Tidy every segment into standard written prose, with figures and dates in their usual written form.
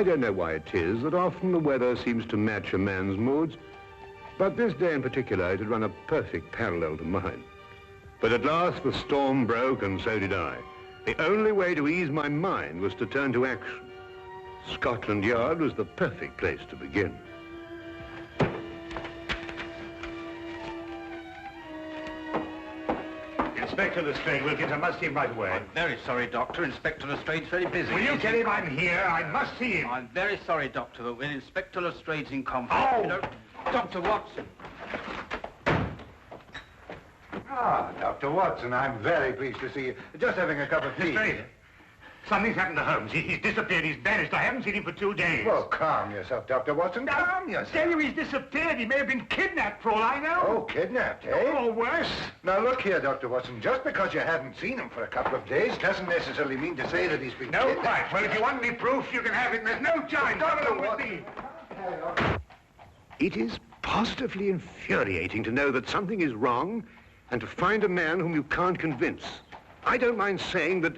I don't know why it is that often the weather seems to match a man's moods, but this day in particular it had run a perfect parallel to mine. But at last the storm broke, and so did I. The only way to ease my mind was to turn to action. Scotland Yard was the perfect place to begin. Inspector Lestrade, Wilkins, I must see him right away. I'm very sorry, Doctor. Inspector Lestrade's very busy. Will you tell him I'm here? I must see him. I'm very sorry, Doctor, but when Inspector Lestrade's in conference... Oh! You know, Dr. Watson. Ah, Dr. Watson, I'm very pleased to see you. Just having a cup of tea. Lestrade, something's happened to Holmes. He's disappeared. He's vanished. I haven't seen him for 2 days. Well, calm yourself, Dr. Watson. Calm yourself. Tell you he's disappeared. He may have been kidnapped, for all I know. Oh, kidnapped, eh? Or worse. Now, look here, Dr. Watson. Just because you haven't seen him for a couple of days doesn't necessarily mean to say that he's been No, kidnapped. right. Well, if you want any proof, you can have it. There's no time. Come along with me. It is positively infuriating to know that something is wrong and to find a man whom you can't convince. I don't mind saying that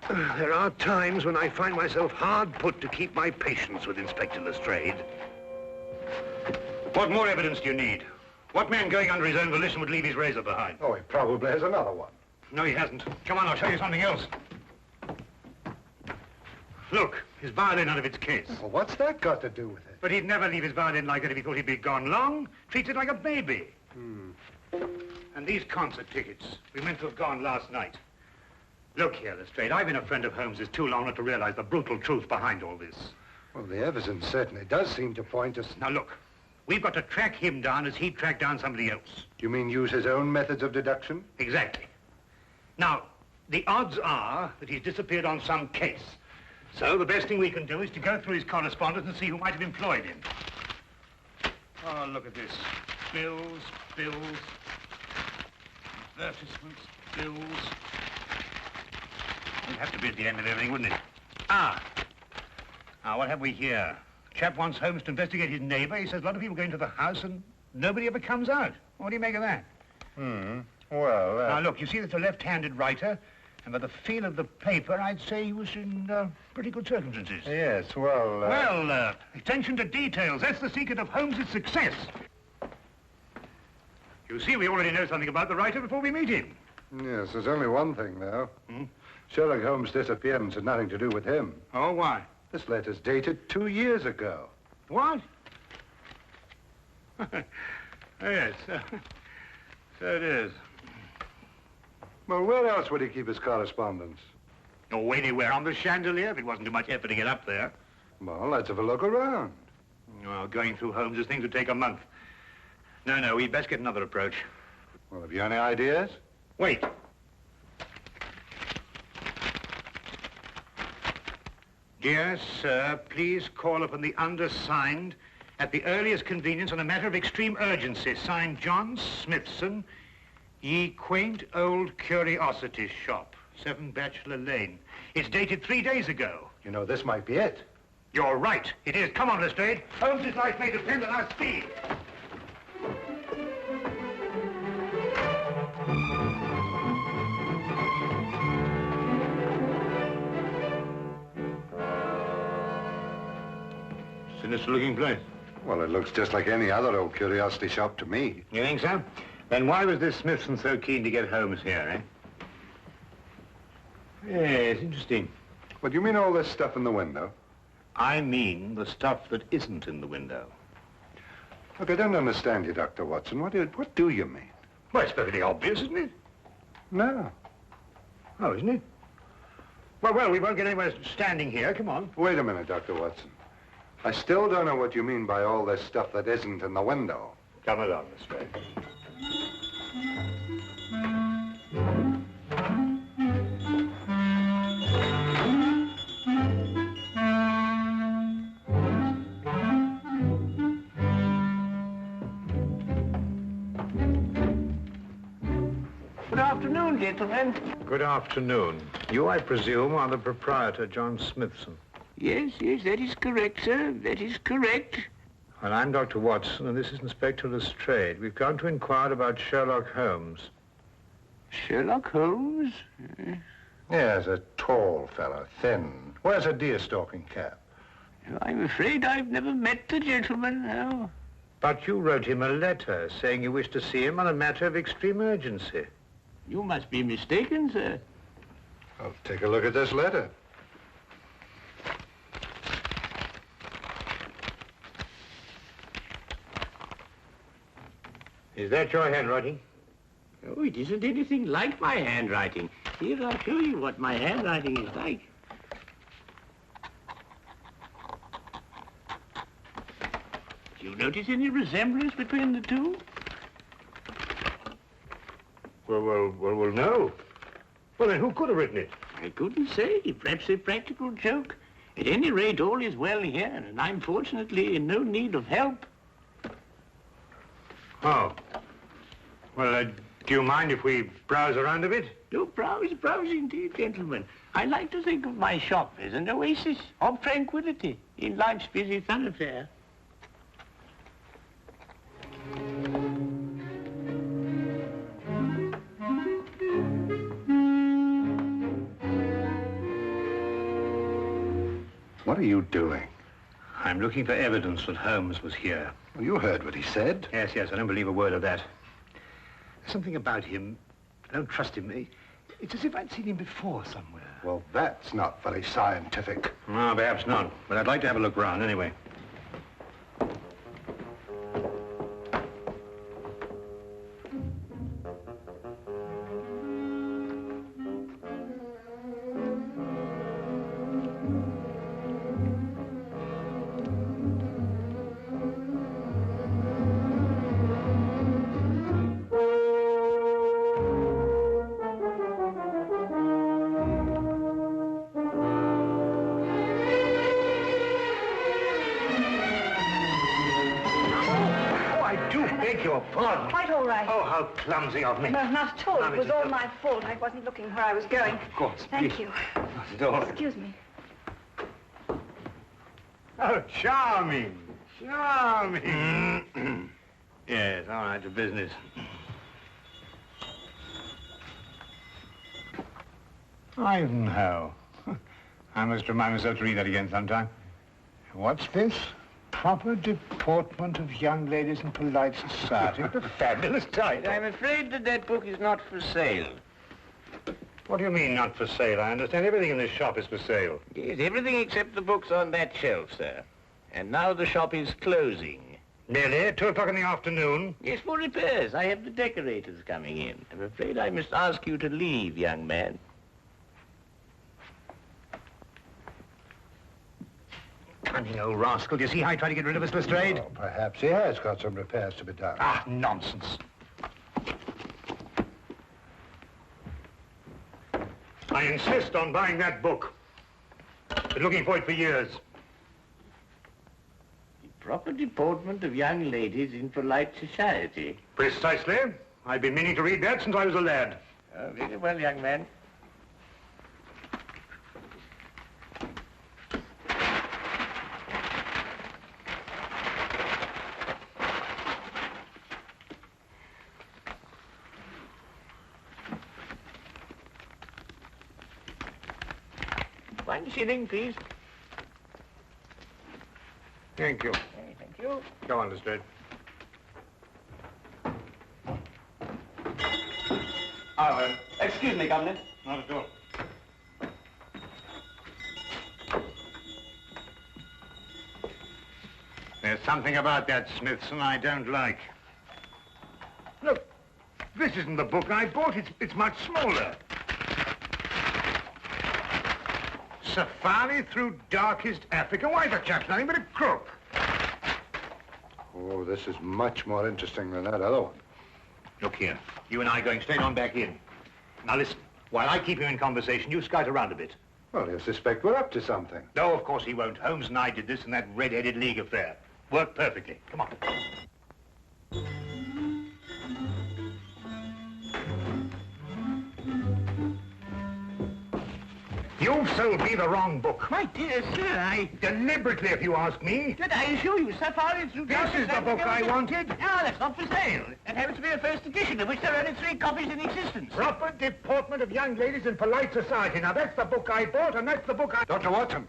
there are times when I find myself hard put to keep my patience with Inspector Lestrade. What more evidence do you need? What man going under his own volition would leave his razor behind? Oh, he probably has another one. No, he hasn't. Come on, I'll show you something else. Look, his violin out of its case. Well, what's that got to do with it? But he'd never leave his violin like that if he thought he'd be gone long. Treats it like a baby. And these concert tickets, we meant to have gone last night. Look here, Lestrade, I've been a friend of Holmes's too long not to realize the brutal truth behind all this. Well, the evidence certainly does seem to point us... Now look, we've got to track him down as he tracked down somebody else. Do you mean use his own methods of deduction? Exactly. Now, the odds are that he's disappeared on some case. So the best thing we can do is to go through his correspondence and see who might have employed him. Oh, look at this. Bills, advertisements, bills. It'd have to be at the end of everything, wouldn't it? Now, what have we here? Chap wants Holmes to investigate his neighbor. He says a lot of people go into the house and nobody ever comes out. What do you make of that? Well, Now, look, you see that's a left-handed writer, and by the feel of the paper, I'd say he was in pretty good circumstances. Yes, well... Well, attention to details. That's the secret of Holmes' success. You see, we already know something about the writer before we meet him. Yes, there's only one thing, though. Sherlock Holmes' disappearance had nothing to do with him. Oh, why? This letter's dated 2 years ago. What? Yes, so it is. Well, where else would he keep his correspondence? Oh, anywhere on the chandelier, if it wasn't too much effort to get up there. Well, let's have a look around. Well, going through Holmes' things would take a month. No, we'd best get another approach. Well, have you any ideas? Wait. Dear sir, please call upon the undersigned at the earliest convenience on a matter of extreme urgency. Signed, John Smithson, Ye Quaint Old Curiosity Shop, 7 Bachelor Lane. It's dated 3 days ago. You know, this might be it. You're right. It is. Come on, Lestrade. Holmes' life may depend on our speed. Sinister-looking place. Well, it looks just like any other old curiosity shop to me. You think so? Then why was this Smithson so keen to get Holmes here, eh? Yes, interesting. What, do you mean all this stuff in the window? I mean the stuff that isn't in the window. Look, I don't understand you, Dr. Watson. What do you mean? Well, it's perfectly obvious, isn't it? No. Oh, isn't it? Well, we won't get anywhere standing here. Come on. Wait a minute, Dr. Watson. I still don't know what you mean by all this stuff that isn't in the window. Come along, Lestrade. Good afternoon, gentlemen. Good afternoon. You, I presume, are the proprietor, John Smithson. Yes, that is correct, sir. That is correct. Well, I'm Dr. Watson, and this is Inspector Lestrade. We've come to inquire about Sherlock Holmes. Sherlock Holmes? Yes, a tall fellow, thin. Wears a deer-stalking cap. I'm afraid I've never met the gentleman, no. But you wrote him a letter saying you wished to see him on a matter of extreme urgency. You must be mistaken, sir. I'll take a look at this letter. Is that your handwriting? Oh, it isn't anything like my handwriting. Here, I'll show you what my handwriting is like. Do you notice any resemblance between the two? Well, no. Well, then who could have written it? I couldn't say. Perhaps a practical joke. At any rate, all is well here, and I'm fortunately in no need of help. Oh. Well, do you mind if we browse around a bit? Oh, browse indeed, gentlemen. I like to think of my shop as an oasis of tranquility in life's busy thoroughfare. What are you doing? I'm looking for evidence that Holmes was here. Well, you heard what he said. Yes, I don't believe a word of that. There's something about him. I don't trust him. It's as if I'd seen him before somewhere. Well, that's not very scientific. No, perhaps not. But I'd like to have a look round anyway. Pardon. Quite all right. Oh, how clumsy of me. No, not at all. No, It was Mrs. all Dillon. my fault. I wasn't looking where I was going. Of course, Thank please. you. Not at all. Excuse me. Oh, charming. Charming. Yes, all right, to business. Ivanhoe. I must remind myself to read that again sometime. What's this? Proper deportment of young ladies in polite society. What a fabulous title. I'm afraid that book is not for sale. What do you mean, not for sale? I understand everything in this shop is for sale. Yes, everything except the books on that shelf, sir. And now the shop is closing. Nearly 2 o'clock in the afternoon. Yes, for repairs. I have the decorators coming in. I'm afraid I must ask you to leave, young man. Cunning old rascal. Do you see how he tried to get rid of us, Lestrade? Oh, perhaps he has got some repairs to be done. Ah, nonsense. I insist on buying that book. Been looking for it for years. The proper deportment of young ladies in polite society. Precisely. I've been meaning to read that since I was a lad. Oh, very well, young man. One shilling, please. Thank you. Thank you. Go on, Lestrade. Excuse me, Governor. Not at all. There's something about that Smithson I don't like. Look, this isn't the book I bought. It's much smaller. Safari through darkest Africa. Why, the chap's nothing but a crook. Oh, this is much more interesting than that other one. Look here. You and I are going straight on back in. Now listen. While I keep you in conversation, you scout around a bit. Well, he'll suspect we're up to something. No, of course he won't. Holmes and I did this in that red-headed league affair. Worked perfectly. Come on. You've sold me the wrong book. My dear sir, Deliberately, if you ask me. Did I assure you, Safari through This is the book I wanted. No, that's not for sale. That happens to be a first edition, of which there are only 3 copies in existence. Proper deportment of young ladies in polite society. Now, that's the book I bought, and that's the book I... Dr. Watson.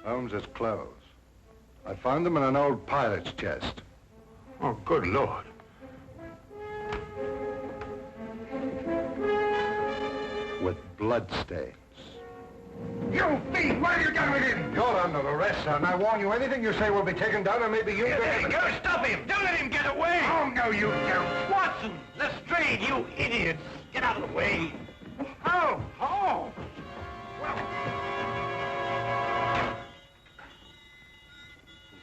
Holmes's clothes. I found them in an old pilot's chest. Oh, good Lord. With blood stains. You thief! What have you done with him? You're under arrest, sir, and I warn you, anything you say will be taken down, and maybe you... Go, stop him! Don't let him get away! Oh, no, you don't. Watson, Lestrade, you idiots! Get out of the way! Oh, oh!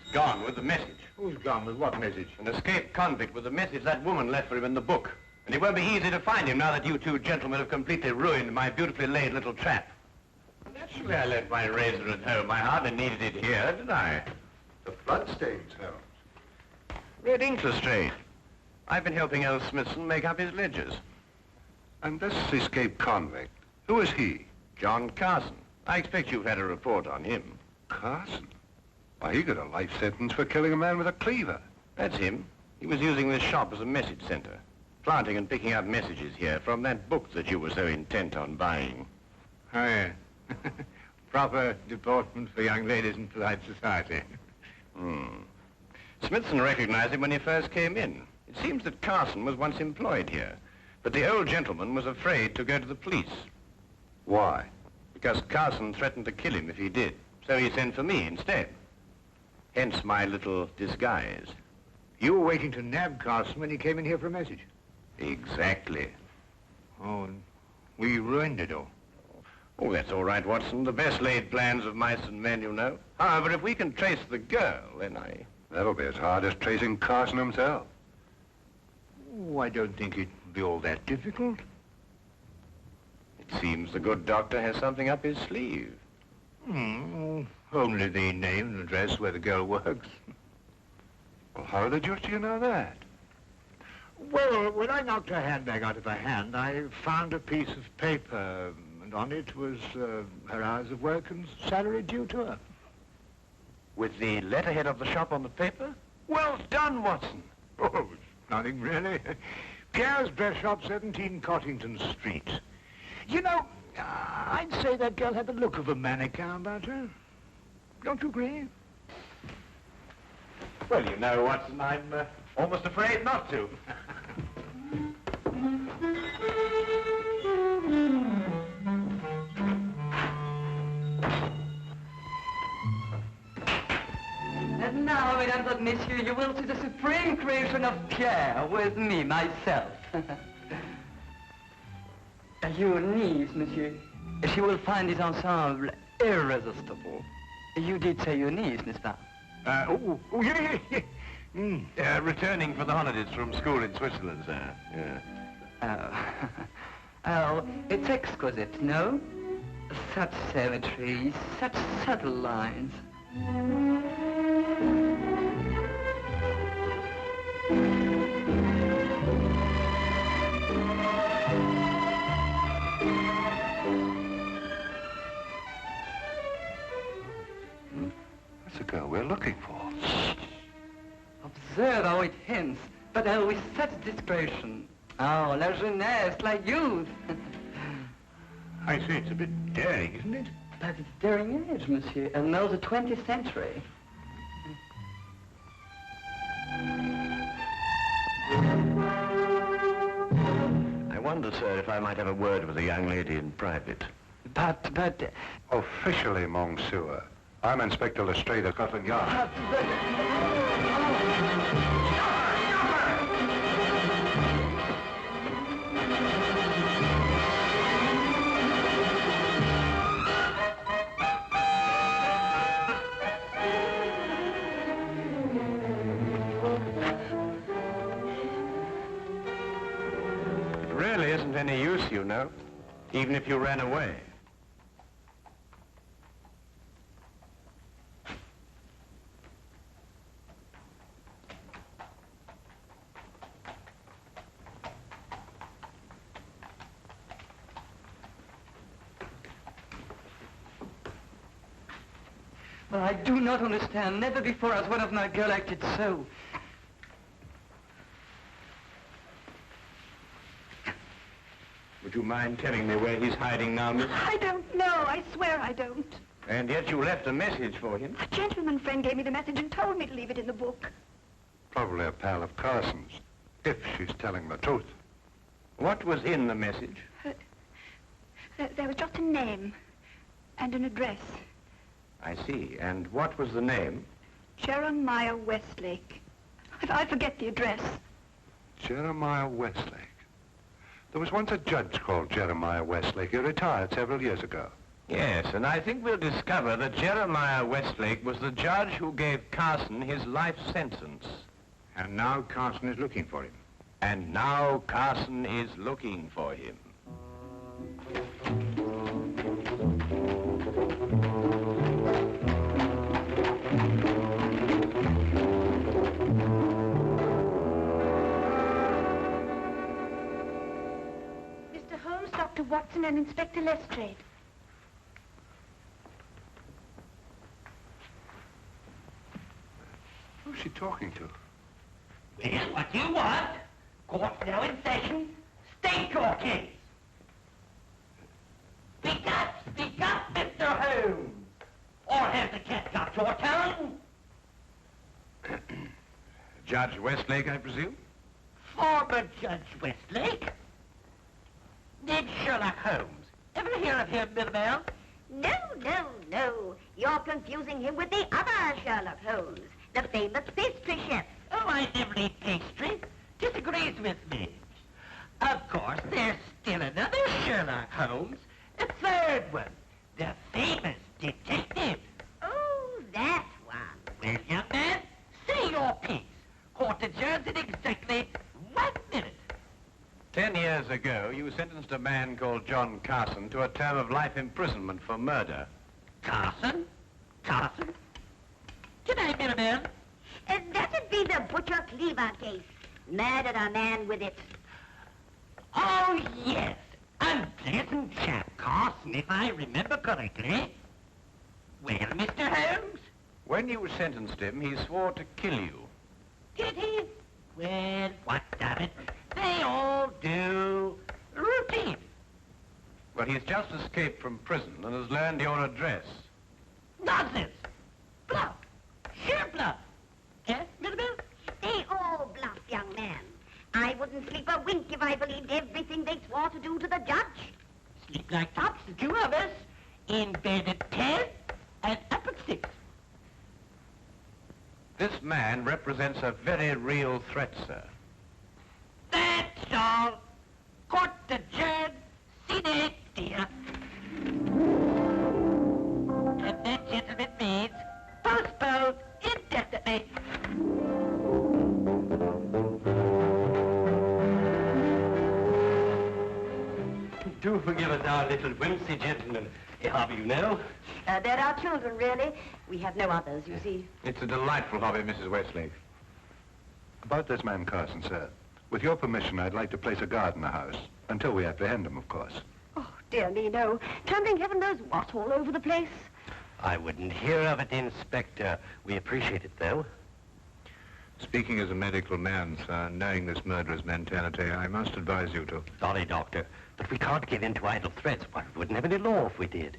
He's gone with the message. Who's gone with what message? An escaped convict with the message that woman left for him in the book. And it won't be easy to find him now that you two gentlemen have completely ruined my beautifully laid little trap. Naturally, I left my razor at home. I hardly needed it here, did I? The blood stains, Holmes. Red ink, Lestrade. I've been helping old Smithson make up his ledgers. And this escaped convict, who is he? John Carson. I expect you've had a report on him. Carson? Why, he got a life sentence for killing a man with a cleaver. That's him. He was using this shop as a message center, planting and picking up messages here from that book that you were so intent on buying. Oh, yeah. Proper deportment for young ladies in polite society. Smithson recognized him when he first came in. It seems that Carson was once employed here, but the old gentleman was afraid to go to the police. Why? Because Carson threatened to kill him if he did, so he sent for me instead. Hence my little disguise. You were waiting to nab Carson when he came in here for a message. Exactly. Oh, and we ruined it all. Oh, that's all right, Watson. The best laid plans of mice and men, you know. However, if we can trace the girl, then That'll be as hard as tracing Carson himself. Oh, I don't think it'd be all that difficult. It seems the good doctor has something up his sleeve. Only the name and address where the girl works. Well, how the deuce do you know that? Well, when I knocked her handbag out of her hand, I found a piece of paper, and on it was her hours of work and salary due to her. With the letterhead of the shop on the paper? Well done, Watson. Oh, it's nothing really. Pierre's Dress Shop, 17 Cottington Street. You know, I'd say that girl had the look of a mannequin about her. Don't you agree? Well, you know, Watson, I'm almost afraid not to. And now, mesdames and messieurs, you will see the supreme creation of Pierre with me, myself. Your niece, monsieur, she will find this ensemble irresistible. You did say your niece, n'est-ce pas? Yeah. Returning for the holidays from school in Switzerland, sir. Yeah. Oh, it's exquisite, no? Such symmetry, such subtle lines. That's the girl we're looking for. Observe how it hints, but with such discretion. Oh, la jeunesse, la youth. I say it's a bit daring, isn't it? But it's daring age, monsieur, and now the 20th century. I wonder, sir, if I might have a word with the young lady in private. But... Officially, Monsieur. I'm Inspector Lestrade of Scotland Yard. It really isn't any use, you know, even if you ran away. Well, I do not understand. Never before has one of my girl acted so. Would you mind telling me where he's hiding now, miss? I don't know. I swear I don't. And yet you left a message for him. A gentleman friend gave me the message and told me to leave it in the book. Probably a pal of Carson's, if she's telling the truth. What was in the message? There was just a name and an address. I see. And what was the name? Jeremiah Westlake. I forget the address. Jeremiah Westlake. There was once a judge called Jeremiah Westlake. He retired several years ago. Yes, and I think we'll discover that Jeremiah Westlake was the judge who gave Carson his life sentence. And now Carson is looking for him. And now Carson is looking for him. Mr. Holmes, Dr. Watson, and Inspector Lestrade. Who's she talking to? Well, what do you want? Court's now in session. State your case. Speak up, Mr. Holmes. Or has the cat got your tongue? Judge Westlake, I presume? Former Judge Westlake? Did Sherlock Holmes ever hear of him, Milibel? No. You're confusing him with the other Sherlock Holmes, the famous pastry chef. Oh, I never eat pastry. Disagrees with me. Of course, there's still another Sherlock Holmes, a third one, the famous detective. Oh, that one. Well, young man, say your piece. Court adjourns in exactly 1 minute. 10 years ago, you sentenced a man called John Carson to a term of life imprisonment for murder. Carson? G'day, Milibel. That would be the Butcher Cleaver case. Murdered a man with it. Oh, yes. Unpleasant chap, Carson, if I remember correctly. Well, Mr. Holmes? When you sentenced him, he swore to kill you. Did he? Well, what of it? They all do. Routine. Well, he's just escaped from prison and has learned your address. Nonsense. Bluff. Sheer bluff. Eh, Milibel? They all bluff, young man. I wouldn't sleep a wink if I believed everything they swore to do to the judge. Sleep like tops, the two of us. In bed at 10 and up at 6. This man represents a very real threat, sir. That's all. Court adjourned. Sine die. And that, gentlemen, means postponed indefinitely. Do forgive us our little whimsy, gentlemen. A hobby, you know. They're our children, really. We have no others, you see. It's a delightful hobby, Mrs. Westlake. About this man Carson, sir. With your permission, I'd like to place a guard in the house. Until we apprehend him, of course. Oh, dear me, no. Tumbling heaven knows what all over the place. I wouldn't hear of it, Inspector. We appreciate it, though. Speaking as a medical man, sir, knowing this murderer's mentality, I must advise you to... Sorry, Doctor, but we can't give in to idle threats. Why, we wouldn't have any law if we did.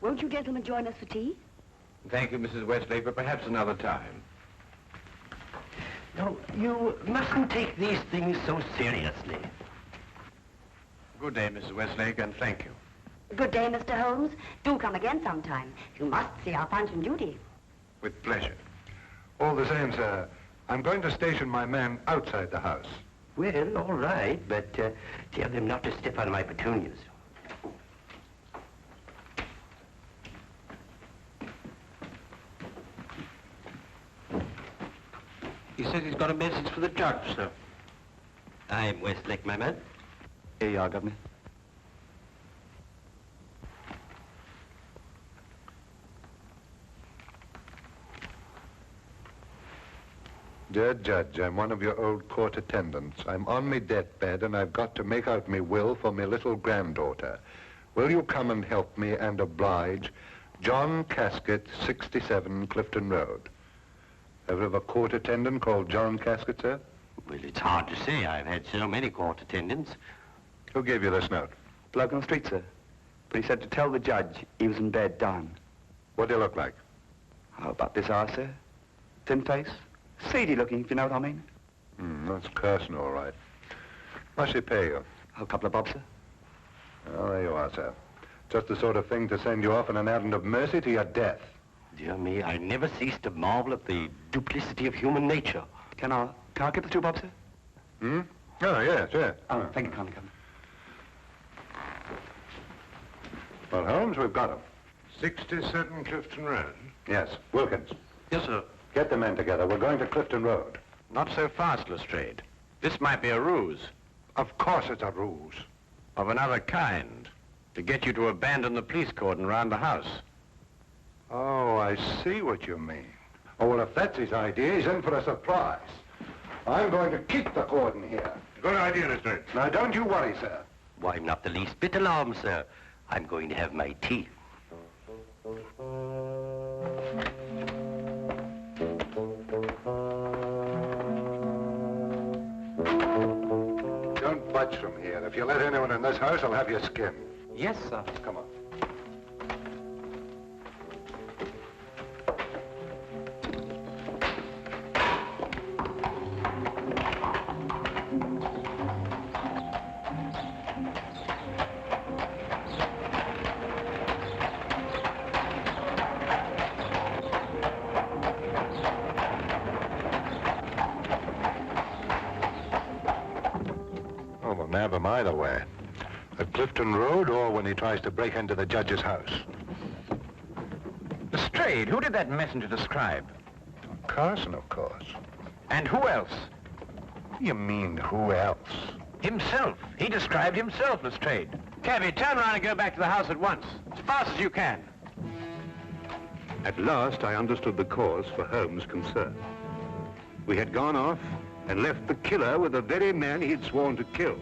Won't you gentlemen join us for tea? Thank you, Mrs. Westlake, but perhaps another time. No, you mustn't take these things so seriously. Good day, Mrs. Westlake, and thank you. Good day, Mr. Holmes. Do come again sometime. You must see our Punch and Judy. With pleasure. All the same, sir, I'm going to station my men outside the house. Well, all right, but tell them not to step on my petunias. He says he's got a message for the judge, sir. I'm Westlake, my man. Here you are, Governor. Dear Judge, I'm one of your old court attendants. I'm on me deathbed and I've got to make out me will for me little granddaughter. Will you come and help me and oblige? John Casket, 67 Clifton Road. Ever have a court attendant called John Casket, sir? Well, it's hard to say. I've had so many court attendants. Who gave you this note? Bloke on the street, sir. But he said to tell the judge he was in bed dying. What do you look like? How about this eye, sir? Thin face? Seedy looking, if you know what I mean. That's Carson, all right. What's she pay you? A couple of bob, sir. Oh, there you are, sir. Just the sort of thing to send you off on an errand of mercy to your death. Dear me, I never cease to marvel at the duplicity of human nature. Can I get the 2 bob, sir? Oh, yes, yes. Oh, thank you, kindly, come. Well, Holmes, we've got him. 67 Clifton Road. Yes, Wilkins. Yes, sir. Get the men together. We're going to Clifton Road. Not so fast, Lestrade. This might be a ruse. Of course it's a ruse. Of another kind. To get you to abandon the police cordon round the house. Oh, I see what you mean. Oh, well, if that's his idea, he's in for a surprise. I'm going to keep the cordon here. Good idea, Lestrade. Now, don't you worry, sir. Why, I'm not the least bit alarmed, sir. I'm going to have my tea. Don't budge from here. If you let anyone in this house, I'll have your skin. Yes, sir. Come on. Oh, well, nab him either way. At Clifton Road or when he tries to break into the judge's house. Lestrade, who did that messenger describe? Carson, of course. And who else? You mean who else? Himself. He described himself, Lestrade. Cabby, turn around and go back to the house at once. As fast as you can. At last, I understood the cause for Holmes' concern. We had gone off and left the killer with the very man he'd sworn to kill.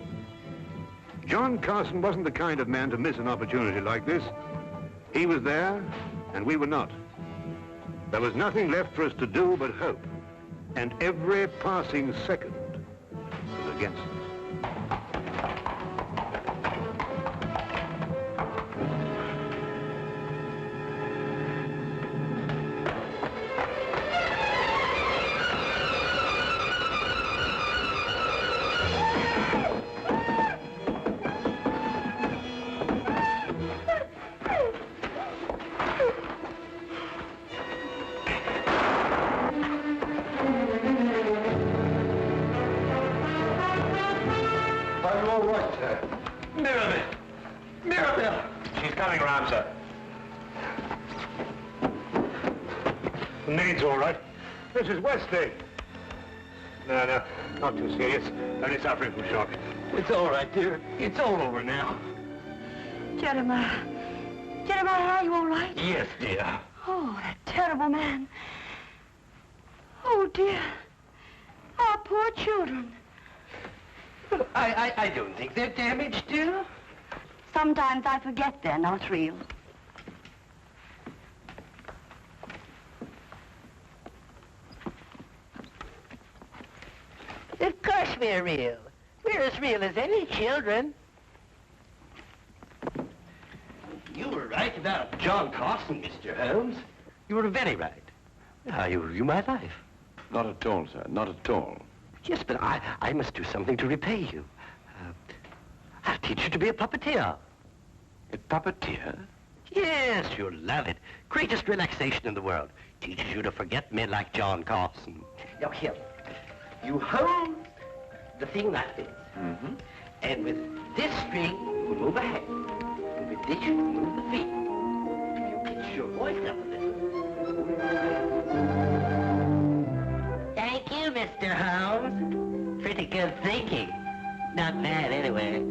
John Carson wasn't the kind of man to miss an opportunity like this. He was there, and we were not. There was nothing left for us to do but hope, and every passing second was against us. Are you all right, sir? Mirabelle! Mirabelle! She's coming around, sir. The maid's all right. Mrs. Westlake. No, not too serious. Only suffering from shock. It's all right, dear. It's all over now. Jeremiah. Jeremiah, are you all right? Yes, dear. Oh, that terrible man. Oh, dear. Our poor children. I don't think they're damaged, dear. Sometimes I forget they're not real. Of course we're real. We're as real as any children. You were right about John Carson, Mr. Holmes. You were very right. You ruined my life. Not at all, sir. Not at all. Yes, but I must do something to repay you. I'll teach you to be a puppeteer. A puppeteer? Yes, you'll love it. Greatest relaxation in the world. Teaches you to forget men like John Carson. Now, here. You hold the thing like this. Mm-hmm. And with this string, you move a hand. And with this, you move the feet. You pitch your voice up a little. Thank you, Mr. Holmes. Pretty good thinking. Not bad, anyway.